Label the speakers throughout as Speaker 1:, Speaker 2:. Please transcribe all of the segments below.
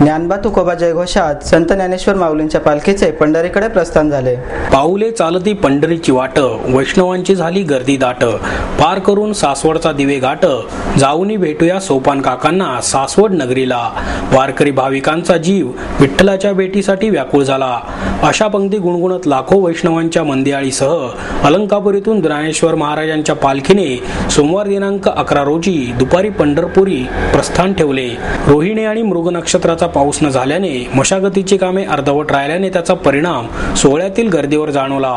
Speaker 1: ज्ञानोबा तुकोबा जयघोषात संत ज्ञानेश्वर माऊलींच्या पालखीचे पंढरीकडे प्रस्थान झाले.
Speaker 2: पाऊले चालती पंढरीची वाट, वैष्णवांची झाली गर्दी दाट. पार करून सासवडचा दिवे घाट, जाऊनी भेटूया सोपान काकांना सासवड नगरीला. वारकरी भाविकांचा जीव विठ्ठलाच्या भेटीसाठी व्याकुळ झाला. अशा पंक्ती गुणगुणत लाखो वैष्णवांच्या मंदियाळीसह अलंकापुरीतून ज्ञानेश्वर महाराजांच्या पालखीने सोमवार दिनांक 11 रोजी दुपारी पंढरपुरी प्रस्थान ठेवले. रोहिणी आणि मृग नक्षत्राचा पाऊस न झाल्याने मशागतीची कामे अर्धवट राहिल्याने त्याचा परिणाम सोहळ्यातील गर्दीवर जाणवला.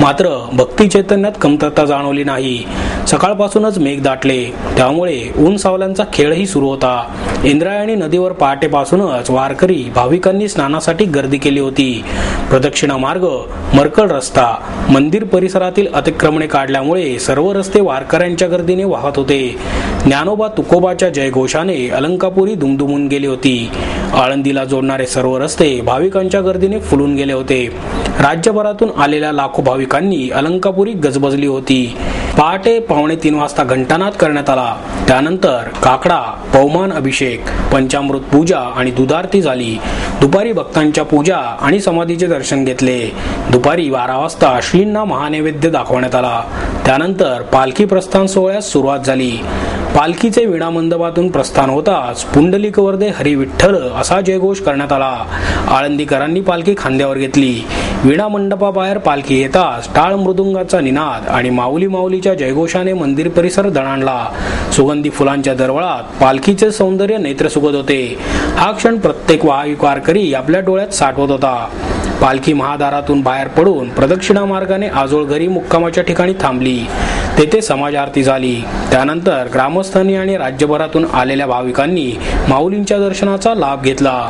Speaker 2: मात्र भक्ती चैतन्यात कमतरता जाणवली नाही. सकाळपासूनच मेघ दाटले, त्यामुळे ऊन सावल्यांचा खेळही सुरू होता. इंद्रायणी नदीवर पहाटेपासूनच वारकरी भाविकांनी स्नानासाठी गर्दी केली होती. प्रदक्षिणा मार्ग, मरकळ रस्ता, मंदिर परिसरातील अतिक्रमणे काढल्यामुळे सर्व रस्ते वारकऱ्यांच्या गर्दीने वाहत होते. ज्ञानोबा तुकोबाच्या जयघोषाने अलंकापुरी दुमदुमून गेली होती. आळंदीला जोडणारे सर्व रस्ते भाविकांच्या गर्दीने फुलून गेले होते. राज्यभरातून आलेल्या लाखो भाविकांनी अलंकापुरी गजबजली होती. पहाटे 2:45 वाजता घंटानाद करण्यात आला. त्यानंतर काकडा, पवमान अभिषेक, पंचामृत पूजा आणि दुधारती झाली. दुपारी भक्तांच्या पूजा आणि समाधीचे दर्शन घेतले. दुपारी 12 वाजता श्रींना महानैवेद्य दाखवण्यात आला. त्यानंतर पालखी प्रस्थान सोहळ्यास सुरुवात झाली. पालखीचे विणा मंडपातून प्रस्थान होताच पुंडलिक वरदे हरी विठ्ठल असा जयघोष करण्यात आला. आळंदीकरांनी पालखी खांद्यावर घेतली. विणा मंडपाबाहेर पालखी येताच टाळ मृदुंगाचा निनाद आणि माऊली माऊलीच्या जयघोषाने मंदिर परिसर दणाणला. सुगंधी फुलांच्या दरवळात पालखीचे सौंदर्य नेत्रसुखद होते. हा क्षण प्रत्येक वारकरी आपल्या डोळ्यात साठवत होता. पालखी महादारातून बाहेर पडून प्रदक्षिणा मार्गाने आजोळ घरी मुक्कामाच्या ठिकाणी थांबली. तेथे समाज आरती झाली. त्यानंतर ग्रामस्थांनी आणि राज्यभरातून आलेल्या भाविकांनी माऊलींच्या दर्शनाचा लाभ घेतला.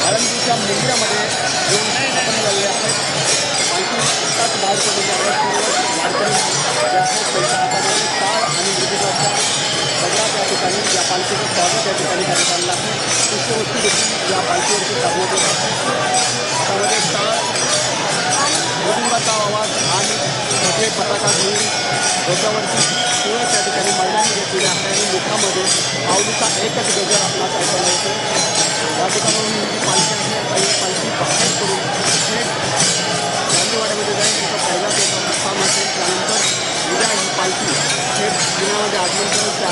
Speaker 3: आळंदीच्या मंदिरामध्ये येऊन आपण झालेले आहेत. पालखीताच बाहेर पडलेली आहे. वारकरी हातामध्ये टाळ आणि मृदुंगाच्या गजरात या ठिकाणी या पालखीचं स्वागत या ठिकाणी करण्यात आलेलं आहे. पुष्पवृष्टी देखील या पालखीवरती करण्यात येत आहे. त्यामध्ये टाळ मृदुंगाचा आवाज आणि मोठे पताका घेऊन डोक्यावरती तुळस या ठिकाणी महिलांनी घेतलेली आहे आणि मुखामध्ये माऊलीचा एकच गजर आपणास ऐकायला येतो. या ठिकाणाहून ही पालखी आहे आणि पालखी बाहेर करून थेट गांधीवाड्यामध्ये जाईल. तिथं पहिला त्याचा मुक्काम असेल. त्यानंतर उद्या ही पालखी थेट पुण्यामध्ये आगमन करून त्या